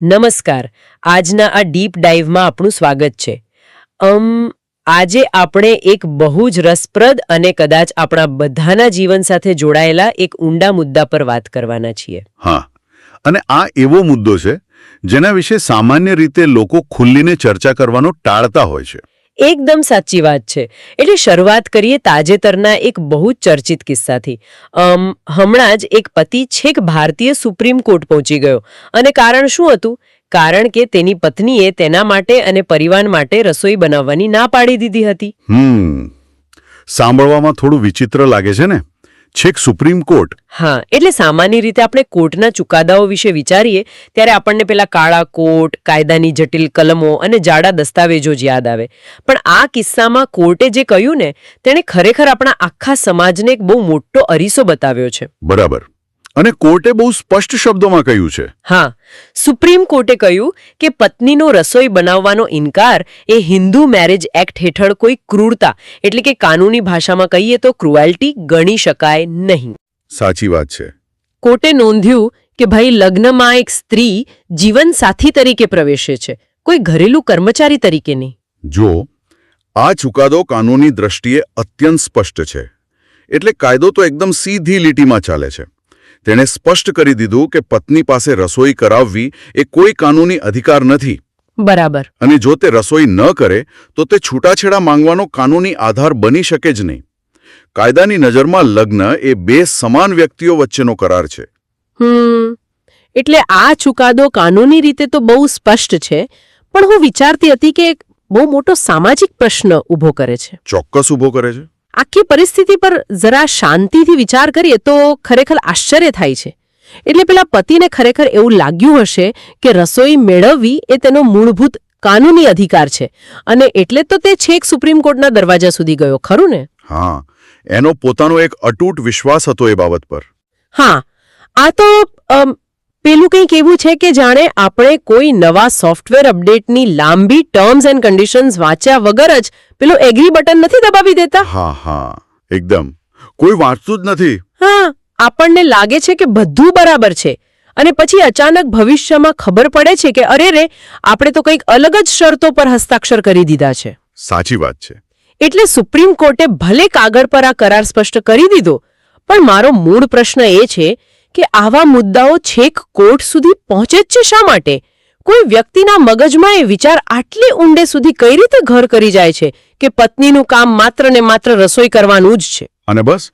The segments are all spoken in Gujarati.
નમસ્કાર. આજના આ ડીપ ડાઇવમાં આપનું સ્વાગત છે. આજે આપણે એક બહુ જ રસપ્રદ અને કદાચ આપણા બધાના જીવન સાથે જોડાયેલા એક ઊંડા મુદ્દા પર વાત કરવાના છીએ. હા, અને આ એવો મુદ્દો છે જેના વિશે સામાન્ય રીતે લોકો ખુલ્લીને ચર્ચા કરવાનો ટાળતા હોય છે. એકદમ સાચી વાત છે. એટલે શરૂઆત કરીએ તાજેતરના એક બહુ જ ચર્ચિત કિસ્સાથી. હમણાં જ એક પતિ છેક ભારતીય સુપ્રીમ કોર્ટ પહોંચી ગયો અને કારણ શું હતું? કારણ કે તેની પત્નીએ તેના માટે અને પરિવાર માટે રસોઈ બનાવવાની ના પાડી દીધી હતી. સાંભળવામાં થોડું વિચિત્ર લાગે છે ને, છેક સુપ્રીમ કોર્ટ. હા, એટલે સામાન્ય રીતે આપણે કોર્ટના ચુકાદાઓ વિશે વિચારીએ ત્યારે આપણને પેલા કાળા કોટ, કાયદાની જટિલ કલમો અને જાડા દસ્તાવેજો જ યાદ આવે. પણ આ કિસ્સામાં કોર્ટે જે કહ્યું ને, તેણે ખરેખર આપણા આખા સમાજને એક બહુ મોટો અરીસો બતાવ્યો છે. બરાબર. અને કોર્ટે બહુ સ્પષ્ટ શબ્દોમાં કહ્યું છે. હા, સુપ્રીમ કોર્ટે કહ્યું કે પત્નીનો રસોઈ બનાવવાનો ઇનકાર એ હિન્દુ મેરેજ એક્ટ હેઠળ કોઈ ક્રૂરતા એટલે કે કાનૂની ભાષામાં કહીએ તો ક્રુએલ્ટી ગણી શકાય નહીં. સાચી વાત છે. કોર્ટે નોંધ્યું કે ભાઈ લગ્નમાં એક સ્ત્રી જીવનસાથી તરીકે પ્રવેશે છે, કોઈ ઘરેલું કર્મચારી તરીકે નહીં. જો આ ચુકાદો કાનૂની દ્રષ્ટિએ અત્યંત સ્પષ્ટ છે. એટલે કાયદો તો એકદમ સીધી લીટીમાં ચાલે છે. તેણે સ્પષ્ટ કરી દીધું કે પત્ની પાસે રસોઈ કરાવવી એ કોઈ કાનૂની અધિકાર નથી. બરાબર. અને જો તે રસોઈ ન કરે તો તે છૂટાછેડા માંગવાનો કાનૂની આધાર બની શકે જ નહીં. કાયદાની નજરમાં લગ્ન એ બે સમાન વ્યક્તિઓ વચ્ચેનો કરાર છે. એટલે આ ચુકાદો કાનૂની રીતે તો બહુ સ્પષ્ટ છે, પણ હું વિચારતી હતી કે એક બહુ મોટો સામાજિક પ્રશ્ન ઊભો કરે છે. ચોક્કસ ઊભો કરે છે. આખી પરિસ્થિતિ પર જરા શાંતિથી વિચાર કરીએ તો ખરેખર આશ્ચર્ય થાય છે. એટલે પેલા પતિને ખરેખર એવું લાગ્યું હશે કે રસોઈ મેળવવી એ તેનો મૂળભૂત કાનૂની અધિકાર છે, અને એટલે તો તે છેક સુપ્રીમ કોર્ટના દરવાજા સુધી ગયો, ખરું ને? હા, એનો પોતાનો એક અતૂટ વિશ્વાસ હતો એ બાબત પર. હા, આ તો પેલું કંઈક એવું છે કે જાણે આપણે કોઈ નવા સોફ્ટવેર અપડેટની લાંબી ટર્મ્સ એન્ડ કન્ડિશન્સ વાંચ્યા વગર જ પેલું એગ્રી બટન નથી દબાવી દેતા. હા, એકદમ. કોઈ વાંચતું જ નથી. હા, આપણને લાગે છે કે બધું બરાબર છે, અને પછી અચાનક ભવિષ્યમાં ખબર પડે છે કે અરે રે, આપણે તો કંઈક અલગ જ શરતો પર હસ્તાક્ષર કરી દીધા છે. સાચી વાત છે. એટલે સુપ્રીમ કોર્ટે ભલે કાગળ પર આ કરાર સ્પષ્ટ કરી દીધો, પણ મારો મૂળ પ્રશ્ન એ છે કે આવા મુદ્દાઓ છેક કોર્ટ સુધી પહોંચે જ છે શા માટે? કોઈ વ્યક્તિના મગજમાં એ વિચાર આટલી ઊંડે સુધી કઈ રીતે ઘર કરી જાય છે કે પત્નીનું કામ માત્ર ને માત્ર રસોઈ કરવાનું જ છે? અને બસ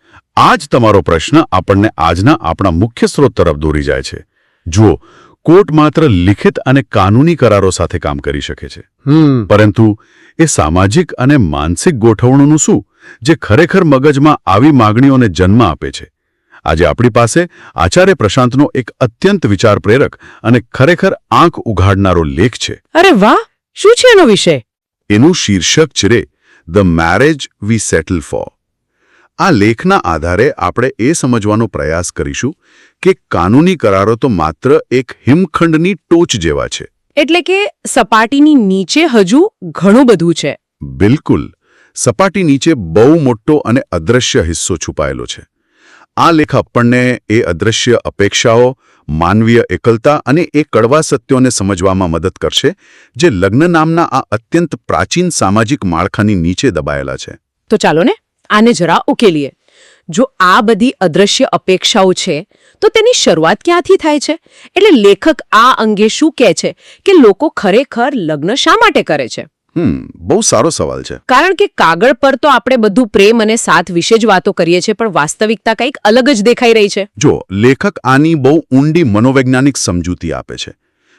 આ જ તમારો પ્રશ્ન આપણને આજના આપણા મુખ્ય સ્ત્રોત તરફ દોરી જાય છે. જુઓ, કોર્ટ માત્ર લિખિત અને કાનૂની કરારો સાથે કામ કરી શકે છે, પરંતુ એ સામાજિક અને માનસિક ગોઠવણોનું શું જે ખરેખર મગજમાં આવી માગણીઓને જન્મ આપે છે? આજે આપણી પાસે આચાર્ય પ્રશાંતનો એક અત્યંત વિચાર પ્રેરક અને ખરેખર આંખ ઉઘાડનારો લેખ છે. અરે વાહ, શું છે એનો વિષય? એનું શીર્ષક છે the marriage we settle for. આ લેખના આધારે આપણે એ સમજવાનો પ્રયાસ કરીશું કે કાનૂની કરારો તો માત્ર એક હિમખંડની ટોચ જેવા છે. એટલે કે સપાટીની નીચે હજુ ઘણું બધું છે. બિલકુલ. સપાટી નીચે બહુ મોટો અને અદ્રશ્ય હિસ્સો છુપાયેલો છે. આ લેખ આપણને એ અદ્રશ્ય અપેક્ષાઓ, માનવીય એકલતા અને એ કડવા સત્યોને સમજવામાં મદદ કરશે જે લગ્ન નામના આ અત્યંત પ્રાચીન સામાજિક માળખાની નીચે દબાયેલા છે. તો ચાલો ને આને જરા ઉકેલીએ. જો આ બધી અદ્રશ્ય અપેક્ષાઓ છે તો તેની શરૂઆત ક્યાંથી થાય છે? એટલે લેખક આ અંગે શું કહે છે કે લોકો ખરેખર લગ્ન શા માટે કરે છે? બહુ સારો સવાલ છે. કારણ કે કાગળ પર તો આપણે બધું પ્રેમ અને સાથ વિશે જ વાતો કરીએ છીએ, પણ વાસ્તવિકતા કંઈક અલગ જ દેખાઈ રહી છે. જો લેખક આની બહુ ઊંડી મનોવૈજ્ઞાનિક સમજૂતી આપે છે.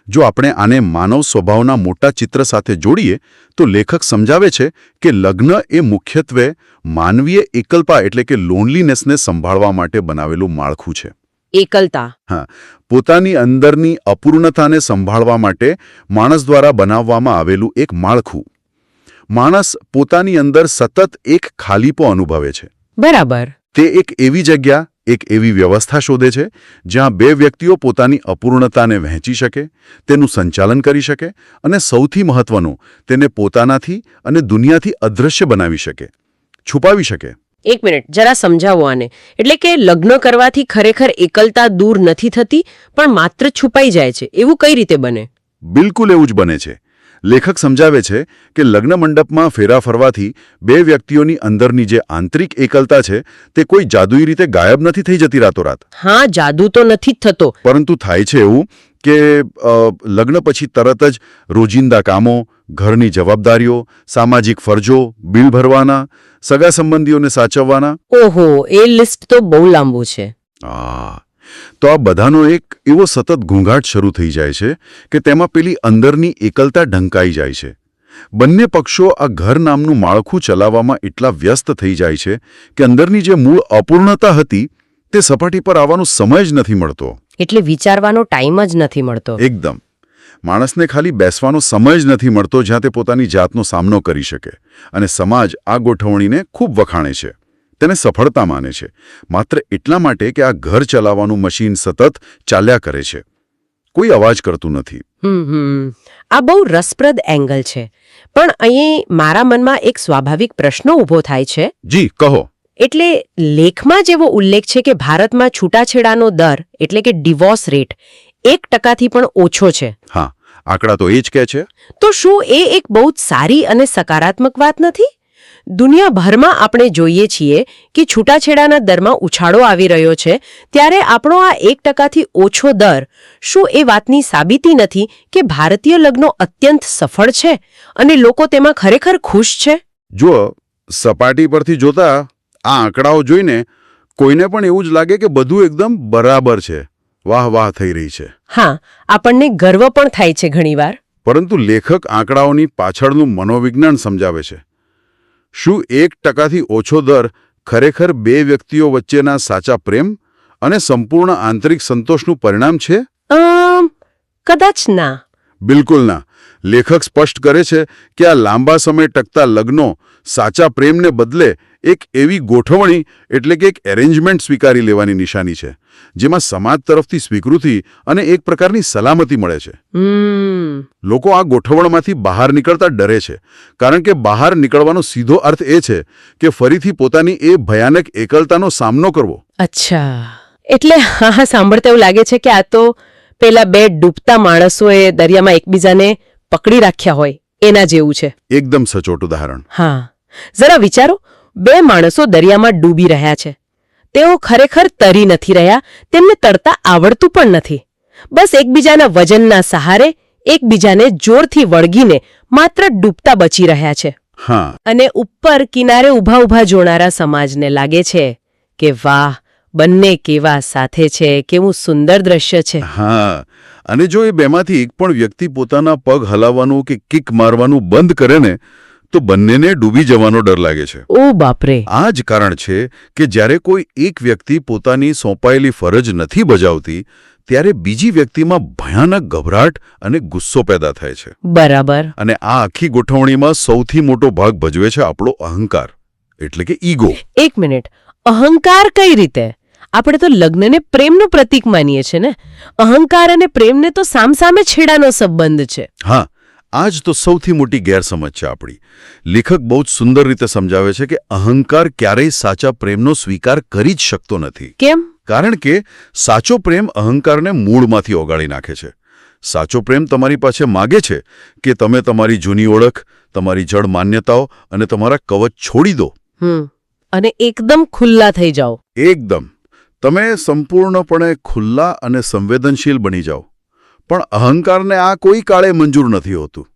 જો આપણે આને માનવ સ્વભાવના મોટા ચિત્ર સાથે જોડીએ તો લેખક સમજાવે છે કે લગ્ન એ મુખ્યત્વે માનવીય એકલતા એટલે કે લોનલીનેસને સંભાળવા માટે બનાવેલું માળખું છે. એકલતા? હા, પોતાની અંદરની અપૂર્ણતાને સંભાળવા માટે માણસ દ્વારા બનાવવામાં આવેલું એક માળખું. માણસ પોતાની અંદર સતત એક ખાલીપો અનુભવે છે. બરાબર. તે એક એવી જગ્યા, એક એવી વ્યવસ્થા શોધે છે જ્યાં બે વ્યક્તિઓ પોતાની અપૂર્ણતાને વહેંચી શકે, તેનું સંચાલન કરી શકે અને સૌથી મહત્વનું, તેને પોતાનાથી અને દુનિયાથી અદૃશ્ય બનાવી શકે, છુપાવી શકે. એક મિનિટ, જરા સમજાવો આને. એટલે કે લગ્ન કરવાથી ખરેખર એકલતા દૂર નથી થતી, પણ માત્ર છુપાઈ જાય છે, એવું કઈ રીતે બને? બિલકુલ એવું જ બને છે. લેખક સમજાવે છે કે લગ્ન મંડપમાં ફેરા ફરવાથી બે વ્યક્તિઓની અંદરની જે આંતરિક એકલતા છે તે કોઈ જાદુઈ રીતે ગાયબ નથી થઈ જતી રાતોરાત. હા, જાદુ તો નથી જ થતો. પરંતુ થાય છે એવું કે લગ્ન પછી તરત જ રોજિંદા કામો, ઘરની જવાબદારીઓ, સામાજિક ફરજો, બિલ ભરવાના, સગા સંબંધીઓને સાચવવાના. ઓહો, એ લિસ્ટ તો બહુ લાંબુ છે. તો આ બધાનો એક એવો સતત ઘૂંઘાટ શરૂ થઈ જાય છે કે તેમાં પેલી અંદરની એકલતા ઢંકાઈ જાય છે. બંને પક્ષો આ ઘર નામનું માળખું ચલાવવામાં એટલા વ્યસ્ત થઈ જાય છે કે અંદરની જે મૂળ અપૂર્ણતા હતી તે સપાટી પર આવવાનો સમય જ નથી મળતો. એટલે વિચારવાનો ટાઈમ જ નથી મળતો. એકદમ. માણસને ખાલી બેસવાનો સમય જ નથી મળતો જ્યાં તે પોતાની જાતનો સામનો કરી શકે. અને સમાજ આ ગોઠવણીને ખૂબ વખાણે છે, તેને સફળતા માને છે, માત્ર એટલા માટે કે આ ઘર ચલાવવાનું મશીન સતત ચાલ્યા કરે છે, કોઈ અવાજ કરતું નથી. આ બહુ રસપ્રદ એંગલ છે. પણ અહીં મારા મનમાં એક સ્વાભાવિક પ્રશ્ન ઊભો થાય છે. જી, કહો. એટલે લેખમાં જેવો ઉલ્લેખ છે કે ભારતમાં છૂટાછેડાનો દર એટલે કે ડિવોર્સ રેટ 1%થી પણ ઓછો છે. હા, આંકડા તો એ જ કહે છે. તો શું એ એક બહુ જ સારી અને સકારાત્મક વાત નથી? દુનિયાભરમાં આપણે જોઈએ છીએ કે છૂટાછેડાના દરમાં ઉછાળો આવી રહ્યો છે, ત્યારે આપણો આ 1%થી ઓછો દર શું એ વાતની સાબિતી નથી કે ભારતીય લગ્નો અત્યંત સફળ છે અને લોકો તેમાં ખરેખર ખુશ છે? જુઓ, સપાટી પરથી જોતા આ આંકડાઓ જોઈને કોઈને પણ એવું જ લાગે કે બધું એકદમ બરાબર છે, વાહ વાહ થઈ રહી છે. હા, આપણને ગર્વ પણ થાય છે ઘણીવાર. પરંતુ લેખક આંકડાઓની પાછળનું મનોવિજ્ઞાન સમજાવે છે. શું 1%થી ઓછો દર ખરેખર બે વ્યક્તિઓ વચ્ચેના સાચા પ્રેમ અને સંપૂર્ણ આંતરિક સંતોષનું પરિણામ છે? કદાચ ના. બિલકુલ ના. લેખક સ્પષ્ટ કરે છે કે આ લાંબા સમય ટકતા લગ્નો સાચા પ્રેમને બદલે એક એવી ગોઠવણી એટલે કે એક એરેન્જમેન્ટ સ્વીકારી લેવાની નિશાની છે, જેમાં સમાજ તરફથી સ્વીકૃતિ અને એક પ્રકારની સલામતી મળે છે. લોકો આ ગોઠવણમાંથી બહાર નીકળતા ડરે છે, કારણ કે બહાર નીકળવાનો સીધો અર્થ એ છે કે ફરીથી પોતાની એ ભયાનક એકલતાનો સામનો કરવો. અચ્છા, એટલે હા, સાંભળતા એવું લાગે છે કે આ તો પેલા બે ડૂબતા માણસોએ દરિયામાં એકબીજાને પકડી રાખ્યા હોય એના જેવું છે. એકદમ સચોટ ઉદાહરણ. હા, જરા વિચારો, બે માણસો દરિયામાં ડૂબી રહ્યા છે. તેઓ ખરેખર તરી નથી રહ્યા, તેમને તરતા આવડતું પણ નથી. બસ એકબીજાના વજનના સહારે એકબીજાને જોરથી વળગીને માત્ર ડૂબતા બચી રહ્યા છે. હા. અને ઉપર કિનારે ઊભા ઊભા જોનારા સમાજને લાગે છે કે વાહ, બંને કેવા સાથે છે, કેવું સુંદર દ્રશ્ય છે. હા, અને જો એ બેમાંથી એક પણ વ્યક્તિ પોતાના પગ હલાવવાનું કે કિક મારવાનું બંધ કરે ને તો બંનેને ડૂબી જવાનો ડર લાગે છે. ઓ બાપરે! આ જ કારણ છે કે જ્યારે કોઈ એક વ્યક્તિ પોતાની સોંપાયેલી ફરજ નથી બજાવતી ત્યારે બીજી વ્યક્તિમાં ભયાનક ગભરાટ અને ગુસ્સો પેદા થાય છે. બરાબર. અને આ આખી ગોઠવણીમાં સૌથી મોટો ભાગ ભજવે છે આપણો અહંકાર, એટલે કે ઈગો. એક મિનિટ, અહંકાર કઈ રીતે? આપણે તો લગ્નને પ્રેમનું પ્રતીક માનીએ છીએ ને. અહંકાર અને પ્રેમને તો સામસામે છેડાનો સંબંધ છે. હા, આ જ તો સૌથી મોટી ગેરસમજ છે આપણી. લેખક બહુ જ સુંદર રીતે સમજાવે છે કે અહંકાર ક્યારેય સાચા પ્રેમનો સ્વીકાર કરી જ શકતો નથી. કેમ? કારણ કે સાચો પ્રેમ અહંકારને મૂળમાંથી ઓગાળી નાખે છે. સાચો પ્રેમ તમારી પાસે માગે છે કે તમે તમારી જૂની ઓળખ, તમારી જડ માન્યતાઓ અને તમારા કવચ છોડી દો. અને એકદમ ખુલ્લા થઈ જાઓ. એકદમ. તમે સંપૂર્ણપણે ખુલ્લા અને સંવેદનશીલ બની જાઓ. પણ અહંકારને આ કોઈ કાળે મંજૂર નથી હોતું.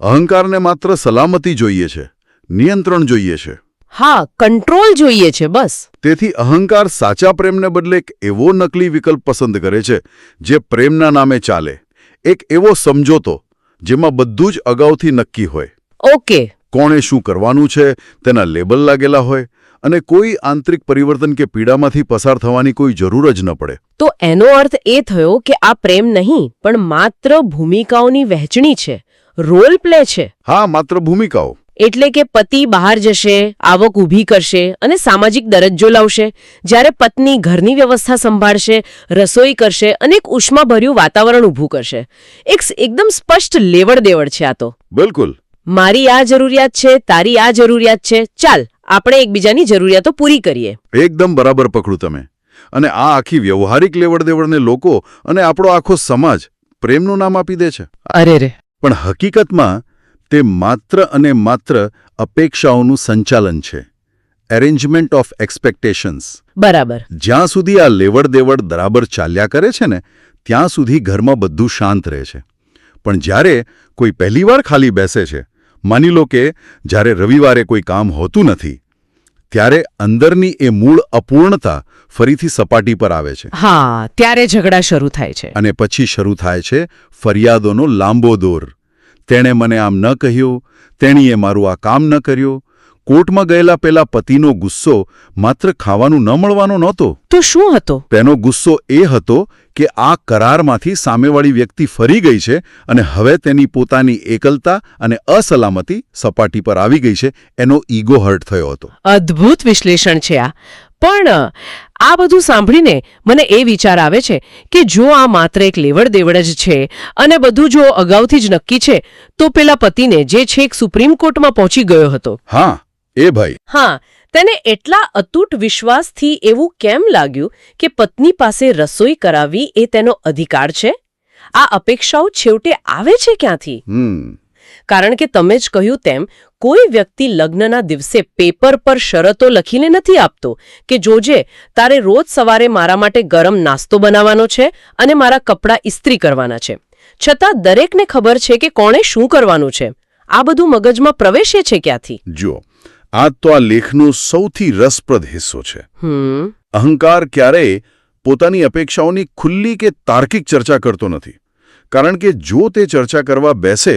અહંકારને માત્ર સલામતી જોઈએ છે, નિયંત્રણ જોઈએ છે. હા, કંટ્રોલ જોઈએ છે બસ. તેથી અહંકાર સાચા પ્રેમને બદલે એક એવો નકલી વિકલ્પ પસંદ કરે છે જે પ્રેમના નામે ચાલે. એક એવો સમજોતો જેમાં બધું જ અગાઉથી નક્કી હોય. ઓકે. કોણે શું કરવાનું છે તેના લેબલ લાગેલા હોય અને કોઈ આંતરિક પરિવર્તન કે પીડામાંથી પસાર થવાની કોઈ જરૂર જ ન પડે. તો એનો અર્થ એ થયો કે આ પ્રેમ નહીં પણ માત્ર ભૂમિકાઓની વહેંચણી છે, રોલ પ્લે છે. હા, માત્ર ભૂમિકાઓ. એટલે કે પતિ બહાર જશે, આવક ઊભી કરશે અને સામાજિક દરજ્જો લાવશે, જ્યારે પત્ની ઘરની વ્યવસ્થા સંભાળશે, રસોઈ કરશે અને એક ઉષ્માભર્યું વાતાવરણ ઊભું કરશે. એકદમ સ્પષ્ટ લેવડ દેવડ છે આ તો. બિલકુલ. મારી આ જરૂરિયાત છે, તારી આ જરૂરિયાત છે, ચાલ આપણે એકબીજાની જરૂરિયાતો પૂરી કરીએ. એકદમ બરાબર પકડું તમે. અને આ આખી વ્યવહારિક લેવડ દેવડને લોકો અને આપણો આખો સમાજ પ્રેમનું નામ આપી દે છે. અરે રે. પણ હકીકતમાં તે માત્ર અને માત્ર અપેક્ષાઓનું સંચાલન છે. Arrangement of expectations. બરાબર. જ્યાં સુધી આ લેવડ દેવડ બરાબર ચાલ્યા કરે છે ને ત્યાં સુધી ઘરમાં બધું શાંત રહે છે. પણ જ્યારે કોઈ પહેલીવાર ખાલી બેસે છે, માની લો કે જ્યારે રવિવારે કોઈ કામ હોતું નથી, ત્યારે અંદરની એ મૂળ અપૂર્ણતા ફરીથી સપાટી પર આવે છે. હા, ત્યારે ઝઘડા શરૂ થાય છે. અને પછી શરૂ થાય છે ફરિયાદોનો લાંબો દોર. તેણે મને આમ ન કહ્યું, તેણીએ મારું આ કામ ન કર્યું. કોર્ટમાં ગયેલા પેલા પતિનો ગુસ્સો માત્ર ખાવાનું ન મળવાનો નહોતો. તો શું હતો? તેનો ગુસ્સો એ હતો કે આ કરારમાંથી સામેવાળી વ્યક્તિ ફરી ગઈ છે અને હવે તેની પોતાની એકલતા અને અસલામતી સપાટી પર આવી ગઈ છે. એનો ઈગો હર્ટ થયો હતો. અદ્ભુત વિશ્લેષણ છે આ. પણ આ બધું સાંભળીને મને એ વિચાર આવે છે કે જો આ માત્ર એક લેવડ દેવડ જ છે અને બધું જો અગાઉથી જ નક્કી છે, તો પેલા પતિને જે છેક સુપ્રીમ કોર્ટમાં પહોંચી ગયો હતો, હા, એ ભાઈ, હા, તેને એટલા અતૂટ વિશ્વાસથી એવું કેમ લાગ્યું કે પત્ની પાસે રસોઈ કરાવવી એ તેનો અધિકાર છે? આ અપેક્ષાઓ છેવટે આવે છે ક્યાંથી? કારણ કે તમે જ કહ્યું તેમ કોઈ વ્યક્તિ લગ્નના દિવસે પેપર પર શરતો લખીને નથી આપતો કે જોજે, તારે રોજ સવારે મારા માટે ગરમ નાસ્તો બનાવવાનો છે અને મારા કપડાં ઇસ્ત્રી કરવાના છે. છતાં દરેકને ખબર છે કે કોણે શું કરવાનું છે. આ બધું મગજમાં પ્રવેશે છે ક્યાંથી? જુઓ, આ તો આ લેખનો સૌથી રસપ્રદ હિસ્સો છે. અહંકાર ક્યારેય પોતાની અપેક્ષાઓની ખુલ્લી કે તાર્કિક ચર્ચા કરતો નથી. કારણ કે જો તે ચર્ચા કરવા બેસે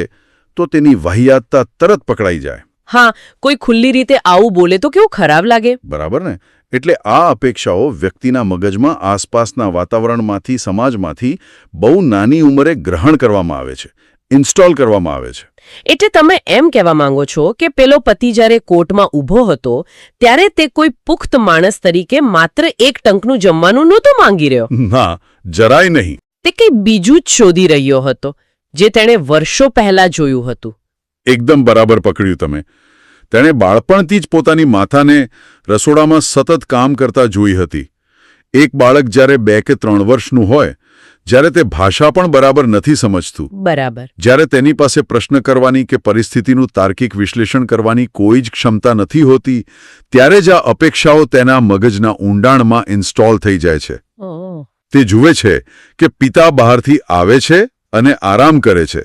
તો તેની વાહિયાતતા તરત પકડાઈ જાય. હા, કોઈ ખુલ્લી રીતે આવું બોલે તો કેવું ખરાબ લાગે. બરાબર ને? એટલે આ અપેક્ષાઓ વ્યક્તિના મગજમાં આસપાસના વાતાવરણમાંથી, સમાજમાંથી બહુ નાની ઉંમરે ગ્રહણ કરવામાં આવે છે, ઇન્સ્ટોલ કરવામાં આવે છે. એટલે તમે એમ કહેવા માંગો છો કે પેલો પતિ જ્યારે કોર્ટમાં ઊભો હતો ત્યારે તે કોઈ પુખ્ત માણસ તરીકે માત્ર એક ટંકનું જમવાનું નહોતો માંગી રહ્યો. ના, જરાય નહીં. તે કંઈ બીજું જ શોધી રહ્યો હતો જે તેણે વર્ષો પહેલા જોયું હતું. એકદમ બરાબર પકડ્યું તમે. તેણે બાળપણથી જ પોતાની માતાને રસોડામાં સતત કામ કરતા જોઈ હતી. એક બાળક જ્યારે 2 કે 3 વર્ષનું હોય, જ્યારે તે ભાષા પણ બરાબર નથી સમજતું, બરાબર, જ્યારે તેની પાસે પ્રશ્ન કરવાની કે પરિસ્થિતિનું તાર્કિક વિશ્લેષણ કરવાની કોઈ જ ક્ષમતા નથી હોતી, ત્યારે જ આ અપેક્ષાઓ તેના મગજના ઊંડાણમાં ઇન્સ્ટોલ થઈ જાય છે. તે જુએ છે કે પિતા બહારથી આવે છે અને આરામ કરે છે,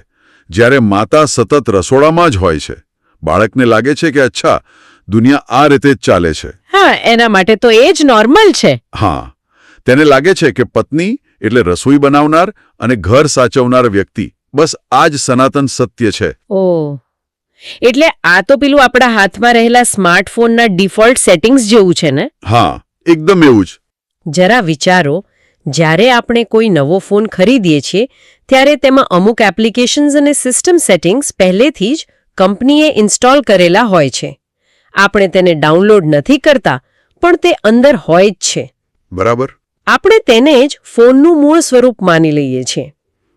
જ્યારે માતા સતત રસોડામાં જ હોય છે. બાળકને લાગે છે કે અચ્છા, દુનિયા આ રીતે જ ચાલે છે. હા, એના માટે તો એ જ નોર્મલ છે. હા, તેને લાગે છે કે પત્ની એટલે રસોઈ બનાવનાર અને ઘર સાચવનાર વ્યક્તિ, બસ આ જ સનાતન સત્ય છે. ઓહ, એટલે આ તો પેલું આપણા હાથમાં રહેલા સ્માર્ટફોનના ડિફોલ્ટ સેટિંગ્સ જેવું છે ને? હા, એકદમ એવું જ. જરા વિચારો, જ્યારે આપણે કોઈ નવો ફોન ખરીદીએ છીએ ત્યારે તેમાં અમુક એપ્લિકેશન્સ અને સિસ્ટમ સેટિંગ્સ પહેલેથી જ કંપનીએ ઇન્સ્ટોલ કરેલા હોય છે. આપણે તેને ડાઉનલોડ નથી કરતા, પણ તે અંદર હોય જ છે. બરાબર. આપણે તેને જ ફોનનું મૂળ સ્વરૂપ માની લઈએ છીએ.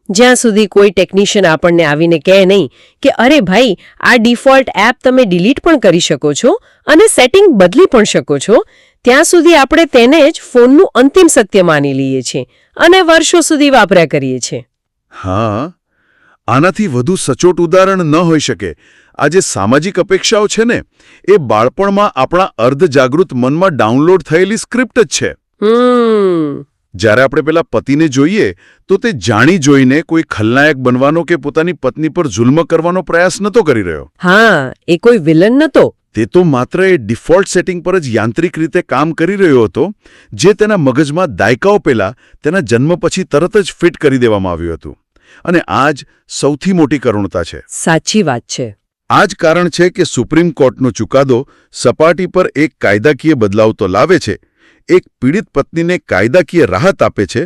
જ્યાં સુધી કોઈ ટેકનિશિયન આપણને આવીને કહે નહીં કે અરે ભાઈ, આ ડિફોલ્ટ એપ તમે ડિલીટ પણ કરી શકો છો અને સેટિંગ બદલી પણ શકો છો, ત્યાં સુધી આપણે તેને જ ફોનનું અંતિમ સત્ય માની લઈએ છીએ અને વર્ષો સુધી વાપર્યા કરીએ છીએ. હા, આનાથી વધુ સચોટ ઉદાહરણ ન હોઈ શકે. આ જે સામાજિક અપેક્ષાઓ છે ને, એ બાળપણમાં આપણા અર્ધજાગૃત મનમાં ડાઉનલોડ થયેલી સ્ક્રિપ્ટ જ છે. જ્યારે આપણે પેલા પતિને જોઈએ તો તે જાણી જોઈને કોઈ ખલનાયક બનવાનો કે પોતાની પત્ની પર જુલ્મ કરવાનો પ્રયાસ નહોતો કરી રહ્યો. હા, એ કોઈ વિલન નહોતો. તે તો માત્ર એ ડિફોલ્ટ સેટિંગ પર જ યાંત્રિક રીતે કામ કરી રહ્યો હતો, જે તેના મગજમાં દાયકાઓ પહેલા તેના જન્મ પછી તરત જ ફિટ કરી દેવામાં આવ્યું હતું. અને આ જ સૌથી મોટી કરુણતા છે. સાચી વાત છે. આ જ કારણ છે કે સુપ્રીમ કોર્ટનો ચુકાદો સપાટી પર એક કાયદાકીય બદલાવ તો લાવે છે, એક પીડિત પત્નીને કાયદાકીય રાહત આપે છે,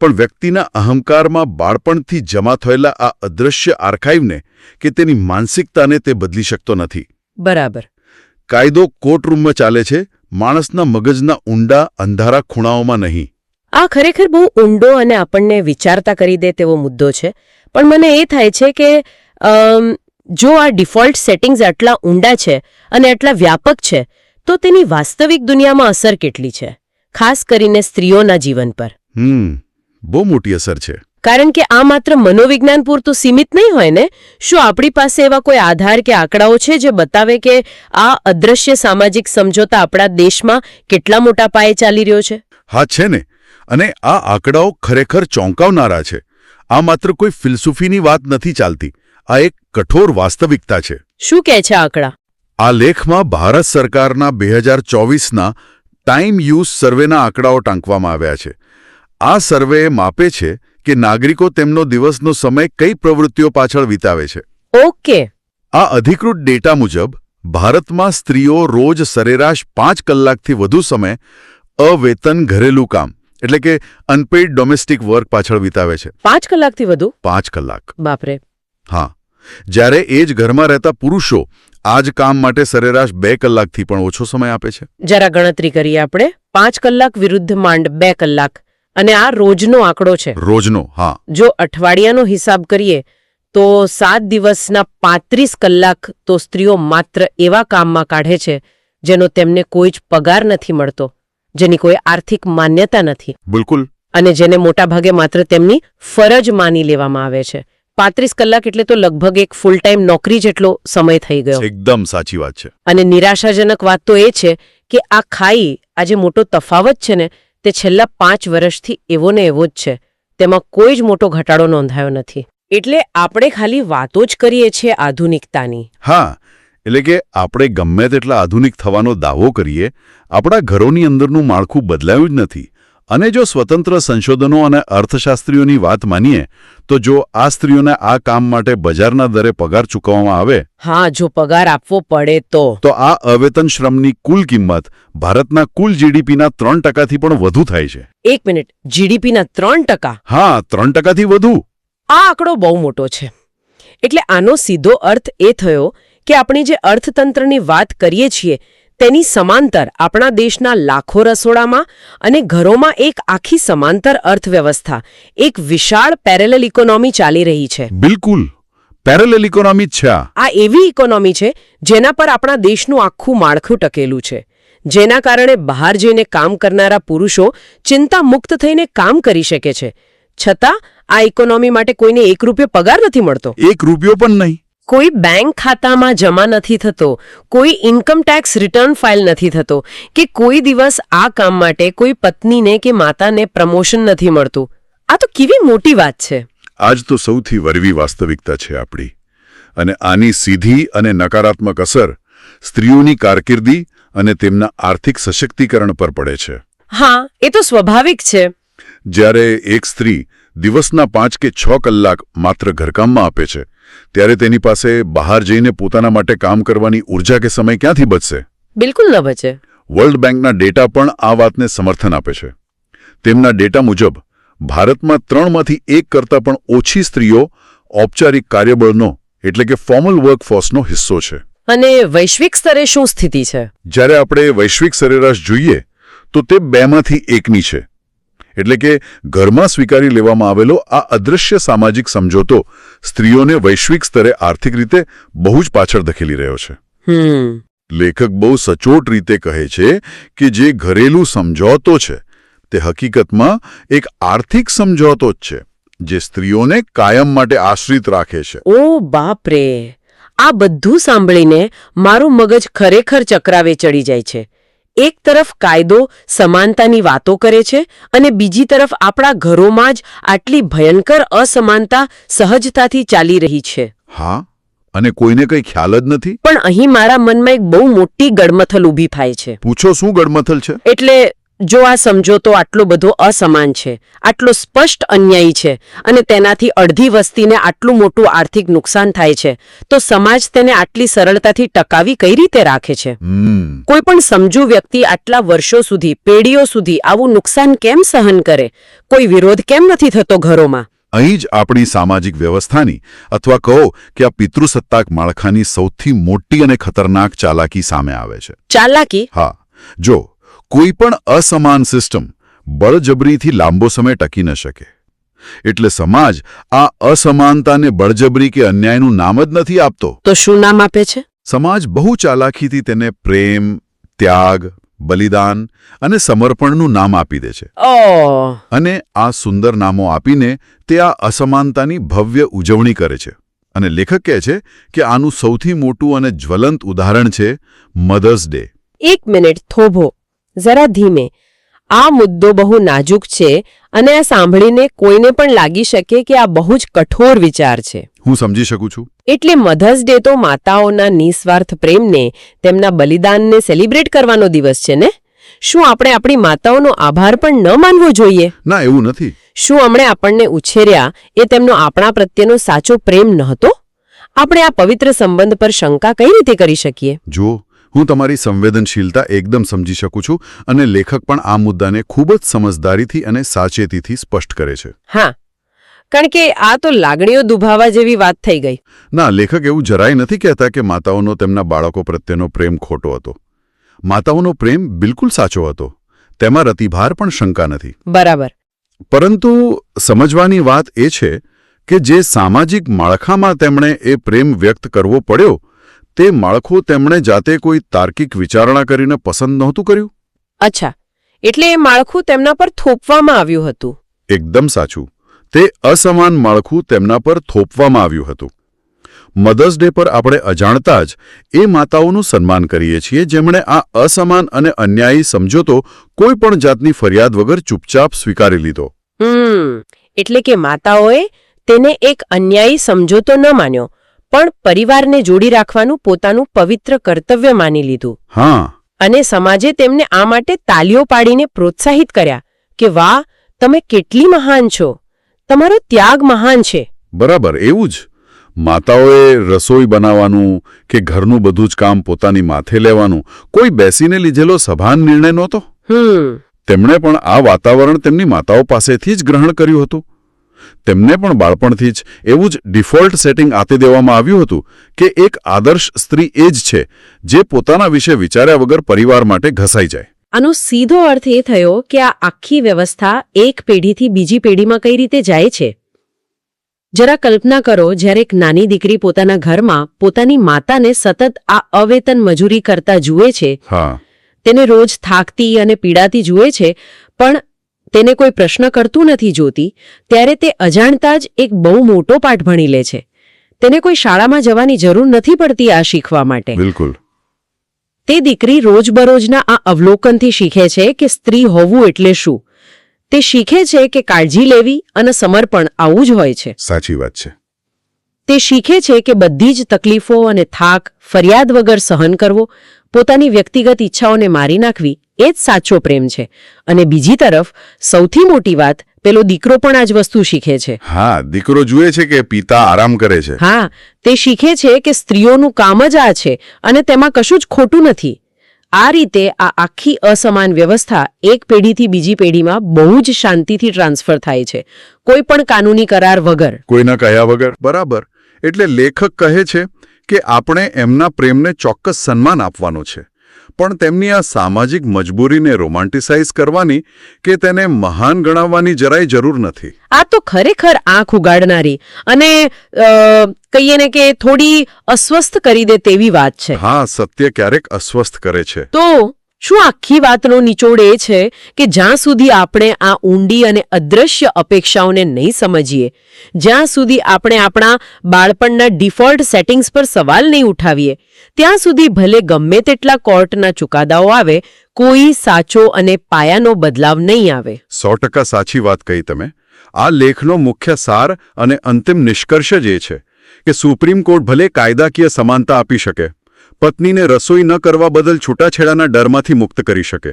પણ વ્યક્તિના અહંકારમાં બાળપણથી જમા થયેલા આ અદૃશ્ય આર્કાઇવને કે તેની માનસિકતાને તે બદલી શકતો નથી. બરાબર. કાયદો કોર્ટરૂમમાં ચાલે છે, માણસના મગજના ઊંડા અંધારા ખૂણાઓમાં નહીં. આ ખરેખર બહુ ઊંડો અને આપણને વિચારતા કરી દે તેવો મુદ્દો છે. પણ મને એ થાય છે કે જો આ ડિફોલ્ટ સેટિંગ્સ આટલા ઊંડા છે અને આટલા વ્યાપક છે, તો તેની વાસ્તવિક દુનિયામાં અસર કેટલી છે, ખાસ કરીને સ્ત્રીઓના જીવન પર? બહુ મોટી અસર છે. કારણ કે આ માત્ર મનોવિજ્ઞાન પૂરતું સીમિત નહીં હોય ને. શું આપણી પાસે એવા કોઈ આધાર કે આંકડાઓ છે જે બતાવે કે આ અદ્રશ્ય સામાજિક સમજોતા આપણા દેશમાં કેટલા મોટા પાયે ચાલી રહ્યો છે? હા, છે ને. અને આ આંકડાઓ ખરેખર ચોંકાવનારા છે. આ માત્ર કોઈ ફિલસૂફીની વાત નથી ચાલતી. આ એક કઠોર વાસ્તવિકતા છે. શું કહે છે આંકડા? આ લેખમાં ભારત સરકારના 2024ના ટાઈમ યુઝ સર્વેના આંકડાઓ ટાંકવામાં આવ્યા છે. આ સર્વે માપે છે કે નાગરિકો તેમનો દિવસનો સમય કઈ પ્રવૃત્તિઓ પાછળ વિતાવે છે. ઓકે. આ અધિકૃત ડેટા મુજબ ભારતમાં સ્ત્રીઓ રોજ સરેરાશ 5 કલાકથી વધુ સમય અવેતન ઘરેલું કામ એટલે કે અનપેઇડ ડોમેસ્ટિક વર્ક પાછળ વિતાવે છે. 5 કલાકથી વધુ? 5 કલાક. બાપરે. હા. જ્યારે એ જ ઘરમાં રહેતા પુરુષો આ જ કામ માટે સરેરાશ 2 કલાકથી પણ ઓછો સમય આપે છે. જરા ગણતરી કરીએ આપણે. 5 કલાક વિરુદ્ધ માંડ 2 કલાક. અને આ રોજનો આંકડો છે. રોજનો. હા. જો અઠવાડિયાનો હિસાબ કરીએ તો 7 દિવસના 35 કલાક તો સ્ત્રીઓ માત્ર એવા કામમાં કાઢે છે જેનો તેમને કોઈ જ પગાર નથી મળતો, જેની કોઈ આર્થિક માન્યતા નથી. બિલકુલ. અને જેને મોટાભાગે માત્ર તેમની ફરજ માની લેવામાં આવે છે. 35 કલાક એટલે તો લગભગ એક ફૂલ ટાઈમ નોકરી જેટલો સમય થઈ ગયો. એકદમ સાચી વાત છે. અને નિરાશાજનક વાત તો એ છે કે આ ખાઈ આ જે મોટો તફાવત છે ને તે છેલ્લા 5 વર્ષથી એવો ને એવો જ છે. તેમાં કોઈ જ મોટો ઘટાડો નોંધાયો નથી. એટલે આપણે ખાલી વાતો જ કરીએ છીએ આધુનિકતાની. હા, એટલે કે આપણે ગમે તેટલા આધુનિક થવાનો દાવો કરીએ, આપણા ઘરોની અંદરનું માળખું બદલાયું જ નથી. અને જો સ્વતંત્ર સંશોધનો અને અર્થશાસ્ત્રીઓની વાત માનીએ તો જો આ સ્ત્રીઓને આ કામ માટે બજારના દરે પગાર ચૂકવવામાં આવે, હા, જો પગાર આપવો પડે તો આ અવેતન શ્રમની કુલ કિંમત ભારતના કુલ જીડીપીના 3%થી પણ વધુ થાય છે. 1 મિનિટ, જીડીપીના 3%? હા, 3%થી વધુ. આ આંકડો બહુ મોટો છે. એટલે આનો સીધો અર્થ એ થયો કે આપણે જે અર્થતંત્રની વાત કરીએ છીએ તેની સમાંતર આપણા દેશના લાખો રસોડામાં અને ઘરોમાં એક આખી સમાંતર અર્થવ્યવસ્થા, એક વિશાળ પેરેલલ ઇકોનોમી ચાલી રહી છે. બિલકુલ, પેરેલલ ઇકોનોમી છે. આ એવી ઇકોનોમી છે જેના પર આપણા દેશનું આખું માળખું ટકેલું છે, જેના કારણે બહાર જઈને કામ કરનારા પુરુષો ચિંતા મુક્ત થઈને કામ કરી શકે છે. છતાં આ ઇકોનોમી માટે કોઈને 1 રૂપિયો પગાર નથી મળતો. 1 રૂપિયો પણ નહીં. કોઈ બેંક ખાતામાં જમા નથી થતો, કોઈ ઇન્કમ ટેક્સ રિટર્ન ફાઇલ નથી થતો, કે કોઈ દિવસ આ કામ માટે કોઈ પત્નીને કે માતાને પ્રમોશન નથી મળતું. આ તો કેવી મોટી વાત છે. આજ તો સૌથી વરવી વાસ્તવિકતા છે આપણી. અને આની સીધી અને નકારાત્મક અસર સ્ત્રીઓની કારકિર્દી અને તેમના આર્થિક સશક્તિકરણ પર પડે છે. હા, એ તો સ્વાભાવિક છે. જ્યારે એક સ્ત્રી દિવસના 5 કે 6 કલાક માત્ર ઘરકામમાં આપે છે ત્યારે તેની પાસે બહાર જઈને પોતાના માટે કામ કરવાની ઉર્જા કે સમય ક્યાંથી બચશે? બિલકુલ ન બચે. વર્લ્ડ બેંકના ડેટા પણ આ વાતને સમર્થન આપે છે. તેમના ડેટા મુજબ ભારતમાં 3માંથી 1 કરતાં પણ ઓછી સ્ત્રીઓ ઔપચારિક કાર્યબળનો એટલે કે ફોર્મલ વર્કફોર્સનો હિસ્સો છે. અને વૈશ્વિક સ્તરે શું સ્થિતિ છે? જ્યારે આપણે વૈશ્વિક સરેરાશ જોઈએ તો તે 2માંથી 1ની છે. એટલે કે ઘરમાં સ્વીકારી લેવામાં આવેલો આ અદૃશ્ય સામાજિક સમજોતો સ્ત્રીઓને વૈશ્વિક સ્તરે આર્થિક રીતે બહુ જ પાછળ ધકેલી રહ્યો છે. લેખક બહુ સચોટ રીતે કહે છે કે જે ઘરેલું સમજોતો છે તે હકીકતમાં એક આર્થિક સમજોતો જ છે જે સ્ત્રીઓને કાયમ માટે આશ્રિત રાખે છે. ઓ બાપ રે! આ બધું સાંભળીને મારું મગજ ખરેખર ચક્રાવે ચડી જાય છે. એક તરફ કાયદો સમાનતાની વાતો કરે છે અને બીજી તરફ આપણા ઘરોમાં જ આટલી ભયંકર અસમાનતા સહજતાથી ચાલી રહી છે. હા, અને કોઈને કંઈ ખ્યાલ જ નથી. પણ અહીં મારા મનમાં એક બહુ મોટી ગડમથલ ઊભી થાય છે. પૂછો, શું ગડમથલ છે? એટલે જો આ સમજોતો આટલો બધો અસમાન છે, આટલો સ્પષ્ટ અન્યાયી છે અને તેનાથી અડધી વસ્તીને આટલું મોટું આર્થિક નુકસાન થાય છે, તો સમાજ તેને આટલી સરળતાથી ટકાવી કઈ રીતે રાખે છે? કોઈ પણ સમજુ વ્યક્તિ આટલા વર્ષો સુધી, પેઢીઓ સુધી આવું નુકસાન કેમ સહન કરે? કોઈ વિરોધ કેમ નથી થતો ઘરોમાં? અહીં જ આપણી સામાજિક વ્યવસ્થાની અથવા કહો કે આ પિતૃસત્તાક માળખાની સૌથી મોટી અને ખતરનાક ચાલાકી સામે આવે છે. ચાલાકી? હા. જો કોઈ પણ અસમાન સિસ્ટમ બળજબરીથી લાંબો સમય ટકી ન શકે. એટલે સમાજ આ અસમાનતાને બળજબરી કે અન્યાયનું નામ જ નથી આપતો. તો શું નામ આપે છે? સમાજ બહુ ચાલાકીથી તેને પ્રેમ, ત્યાગ, બલિદાન અને સમર્પણનું નામ આપી દે છે ઓહ, અને આ સુંદર નામો આપીને તે આ અસમાનતાની ભવ્ય ઉજવણી કરે છે અને લેખક કહે છે કે આનું સૌથી મોટું અને જ્વલંત ઉદાહરણ છે મધર્સ ડે. 1 મિનિટ થોભો, જરા ધીમે. આ મુદ્દો બહુ નાજુક છે અને આ સાંભળીને કોઈને પણ લાગી શકે કે આ બહુ જ કઠોર વિચાર છે. હું સમજી શકું છું. એટલે મધર્સ ડે તો માતાઓના નિસ્વાર્થ પ્રેમને, તેમના બલિદાનને સેલિબ્રેટ કરવાનો દિવસ છે ને? શું આપણે આપણી માતાઓનો આભાર પણ ન માનવો જોઈએ? ના, એવું નથી. શું એમણે આપણને ઉછેર્યા એ તેમનો આપણા પ્રત્યેનો સાચો પ્રેમ નહોતો? આપણે આ પવિત્ર સંબંધ પર શંકા કઈ રીતે કરી શકીએ? જો, હું તમારી સંવેદનશીલતા એકદમ સમજી શકું છું અને લેખક પણ આ મુદ્દાને ખૂબ જ સમજદારીથી અને સાચેતીથી સ્પષ્ટ કરે છે. હા, કારણ કે આ તો લાગણીઓ દુભાવા જેવી વાત થઈ ગઈ. ના, લેખક એવું જરાય નથી કહેતા કે માતાઓનો તેમના બાળકો પ્રત્યેનો પ્રેમ ખોટો હતો. માતાઓનો પ્રેમ બિલકુલ સાચો હતો. તેમાં રતિભાર પણ શંકા નથી. બરાબર. પરંતુ સમજવાની વાત એ છે કે જે સામાજિક માળખામાં તેમણે એ પ્રેમ વ્યક્ત કરવો પડ્યો, તે માળખું તેમણે જાતે કોઈ તાર્કિક વિચારણા કરીને પસંદ નહોતું કર્યું. અચ્છા, એટલે એ માળખું તેમના પર થોપવામાં આવ્યું હતું. એકદમ સાચું. તે અસમાન માળખું તેમના પર થોપવામાં આવ્યું હતું. મધર્સ ડે પર આપણે અજાણતા જ એ માતાઓનું સન્માન કરીએ છીએ જેમણે આ અસમાન અને અન્યાયી સમજોતો કોઈ પણ જાતની ફરિયાદ વગર ચૂપચાપ સ્વીકારી લીધો. એટલે કે માતાઓએ તેને એક અન્યાયી સમજોતો ન માન્યો, પણ પરિવારને જોડી રાખવાનું પોતાનું પવિત્ર કર્તવ્ય માની લીધું. હા. અને સમાજે તેમને આ માટે તાલીઓ પાડીને પ્રોત્સાહિત કર્યા કે વાહ, તમે કેટલી મહાન છો, તમારો ત્યાગ મહાન છે. બરાબર, એવું જ. માતાઓએ રસોઈ બનાવવાનું કે ઘરનું બધું જ કામ પોતાની માથે લેવાનું કોઈ બેસીને લીધેલો સભાન નિર્ણય નહોતો. તેમણે પણ આ વાતાવરણ તેમની માતાઓ પાસેથી જ ગ્રહણ કર્યું હતું. તેમને પણ બાળપણથી જ એવું જ ડિફોલ્ટ સેટિંગ આપી દેવામાં આવ્યું હતું કે એક આદર્શ સ્ત્રી એ જ છે જે પોતાના વિશે વિચાર્યા વગર પરિવાર માટે ઘસાઈ જાય. આનો સીધો અર્થ એ થયો કે આ આખી વ્યવસ્થા એક પેઢીથી બીજી પેઢીમાં કઈ રીતે જાય છે. જરા કલ્પના કરો, જ્યારે એક નાની દીકરી પોતાના ઘરમાં પોતાની માતાને સતત આ અવેતન મજૂરી કરતા જુએ છે, તેને રોજ થાકતી અને પીડાતી જુએ છે, પણ તેને કોઈ પ્રશ્ન કરતું નથી જોતી, ત્યારે તે અજાણતા જ એક બહુ મોટો પાઠ ભણી લે છે. તેને કોઈ શાળામાં જવાની જરૂર નથી પડતી આ શીખવા માટે. બિલકુલ. તે દીકરી રોજબરોજના આ અવલોકનથી શીખે છે કે સ્ત્રી હોવું એટલે શું. તે શીખે છે કે કાળજી લેવી અને સમર્પણ આવું જ હોય છે. સાચી વાત છે. તે શીખે છે કે બધી જ તકલીફો અને થાક ફરિયાદ વગર સહન કરવો, પોતાની વ્યક્તિગત ઈચ્છાઓને મારી નાખવી એ જ સાચો પ્રેમ છે. અને બીજી તરફ સૌથી મોટી વાત, પેલો દીકરો પણ આ જ વસ્તુ શીખે છે. હા, દીકરો જુએ છે કે પિતા આરામ કરે છે. હા, તે શીખે છે કે સ્ત્રીઓનું કામ જ આ છે અને તેમાં કશું જ ખોટું નથી. આ રીતે આ આખી અસમાન વ્યવસ્થા એક પેઢીથી બીજી પેઢીમાં બહુ જ શાંતિથી ટ્રાન્સફર થાય છે, કોઈ પણ કાનૂની કરાર વગર, કોઈના કહ્યા વગર. બરાબર. એટલે લેખક કહે છે કે આપણે એમના પ્રેમને ચોક્કસ સન્માન આપવાનો છે, પણ તેમની આ સામાજિક મજબૂરીને રોમાન્ટિસાઇઝ કરવાની કે તેને મહાન ગણાવવાની જરાય જરૂર નથી. આ તો ખરેખર આંખ ઉગાડનારી અને કહીએ ને કે થોડી અસ્વસ્થ કરી દે તેવી વાત છે. હા, સત્ય ક્યારેક અસ્વસ્થ કરે છે. તો શું આખી વાતનો નિચોડ એ છે કે જ્યાં સુધી આપણે આ ઊંડી અને અદ્રશ્ય અપેક્ષાઓને નહીં સમજીએ, જ્યાં સુધી આપણે આપણા બાળપણના ડિફોલ્ટ સેટિંગ્સ પર સવાલ નહીં ઉઠાવીએ, ત્યાં સુધી ભલે ગમે તેટલા કોર્ટના ચુકાદાઓ આવે, કોઈ સાચો અને પાયાનો બદલાવ નહીં આવે. 100% સાચી વાત કહી તમે. આ લેખનો મુખ્ય સાર અને અંતિમ નિષ્કર્ષ જ એ છે કે સુપ્રીમ કોર્ટ ભલે કાયદાકીય સમાનતા આપી શકે, પત્નીને રસોઈ ન કરવા બદલ છૂટાછેડાના ડરમાંથી મુક્ત કરી શકે,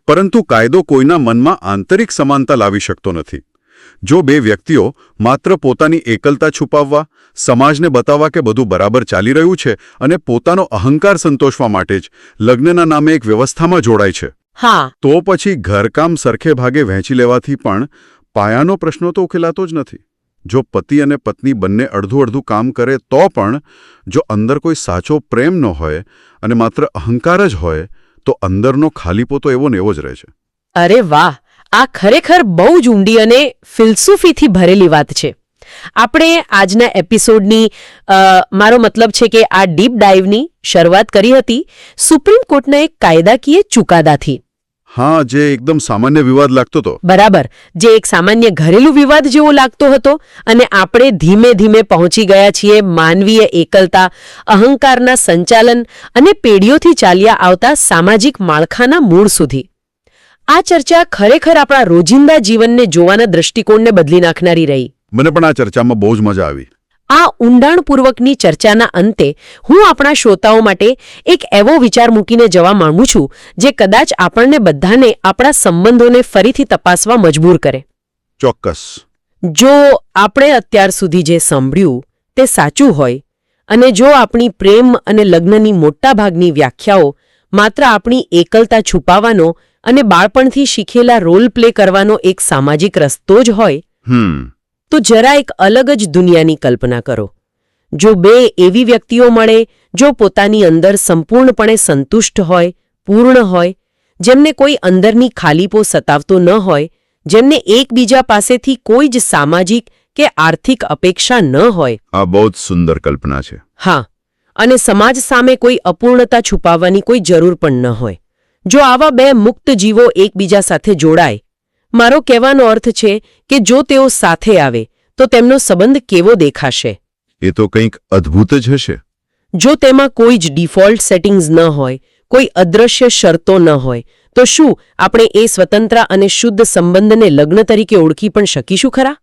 પરંતુ કાયદો કોઈના મનમાં આંતરિક સમાનતા લાવી શકતો નથી. જો બે વ્યક્તિઓ માત્ર પોતાની એકલતા છુપાવવા, સમાજને બતાવવા કે બધું બરાબર ચાલી રહ્યું છે અને પોતાનો અહંકાર સંતોષવા માટે જ લગ્નના નામે એક વ્યવસ્થામાં જોડાય છે, તો પછી ઘરકામ સરખે ભાગે વહેંચી લેવાથી પણ પાયાનો પ્રશ્નો તો ઉકેલાતો જ નથી. જો પતિ અને પત્ની બંને અડધું અડધું કામ કરે તો પણ જો અંદર કોઈ સાચો પ્રેમ ન હોય અને માત્ર અહંકાર જ હોય, તો અંદરનો ખાલીપો તો એવો ને એવો જ રહે છે. અરે વાહ, આ ખરેખર બહુ જ ઊંડી અને ફિલસૂફીથી ભરેલી વાત છે. આપણે આજના એપિસોડની મારો મતલબ છે કે આ ડીપ ડાઇવની શરૂઆત કરી હતી સુપ્રીમ કોર્ટના એક કાયદાકીય ચુકાદાથી. હા, જે એકદમ સામાન્ય વિવાદ લાગતો હતો. બરાબર, જે એક સામાન્ય ઘરેલું વિવાદ જેવો લાગતો હતો, અને આપણે ધીમે ધીમે પહોંચી ગયા છીએ માનવીય એકલતા, અહંકારના સંચાલન અને પેઢીઓથી ચાલ્યા આવતા સામાજિક માળખાના મૂળ સુધી. આ ચર્ચા ખરેખર આપણા રોજિંદા જીવનને જોવાના દૃષ્ટિકોણને બદલી નાખનારી રહી. મને પણ આ ચર્ચામાં બહુ જ મજા આવી. આ ઊંડાણપૂર્વકની ચર્ચાના અંતે હું આપણા શ્રોતાઓ માટે એક એવો વિચાર મૂકીને જવા માંગુ છું જે કદાચ આપણને બધાને આપણા સંબંધોને ફરીથી તપાસવા મજબૂર કરે. ચોક્કસ. જો આપણે અત્યાર સુધી જે સાંભળ્યું તે સાચું હોય, અને જો આપણી પ્રેમ અને લગ્નની મોટાભાગની વ્યાખ્યાઓ માત્ર આપણી એકલતા છુપાવવાનો અને બાળપણથી શીખેલા રોલ પ્લે કરવાનો એક સામાજિક રસ્તો જ હોય, તો જરા એક અલગ જ દુનિયાની કલ્પના કરો. જો બે એવી વ્યક્તિઓ મળે જો પોતાની અંદર સંપૂર્ણપણે સંતુષ્ટ હોય, પૂર્ણ હોય, જેમને કોઈ અંદરની ખાલીપો સતાવતો ન હોય, જેમને એકબીજા પાસેથી કોઈ જ સામાજિક કે આર્થિક અપેક્ષા ન હોય. આ બહુ જ સુંદર કલ્પના છે. હા, અને સમાજ સામે કોઈ અપૂર્ણતા છુપાવવાની કોઈ જરૂર પણ ન હોય. જો આવા બે મુક્ત જીવો એકબીજા સાથે જોડાય, મારો કહેવાનો અર્થ છે કે જો તેઓ સાથે આવે તો તેમનો સંબંધ કેવો દેખાશે? એ તો કંઈક અદ્ભુત જ હશે. જો તેમાં કોઈ જ ડિફોલ્ટ સેટિંગ્સ ન હોય, કોઈ અદૃશ્ય શરતો ન હોય, તો શું આપણે એ સ્વતંત્ર અને શુદ્ધ સંબંધને લગ્ન તરીકે ઓળખી પણ શકીશું ખરા?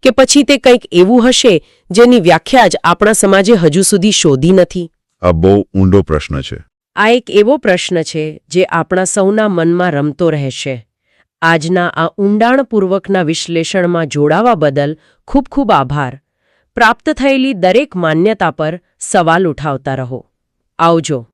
કે પછી તે કંઈક એવું હશે જેની વ્યાખ્યા જ આપણા સમાજે હજુ સુધી શોધી નથી? આ બહુ ઊંડો પ્રશ્ન છે. આ એક એવો પ્રશ્ન છે જે આપણા સૌના મનમાં રમતો રહેશે. આજના આ ઊંડાણપૂર્વકના વિશ્લેષણમાં જોડાવા બદલ ખૂબ ખૂબ આભાર. પ્રાપ્ત થયેલી દરેક માન્યતા પર સવાલ ઉઠાવતા રહો. આવજો.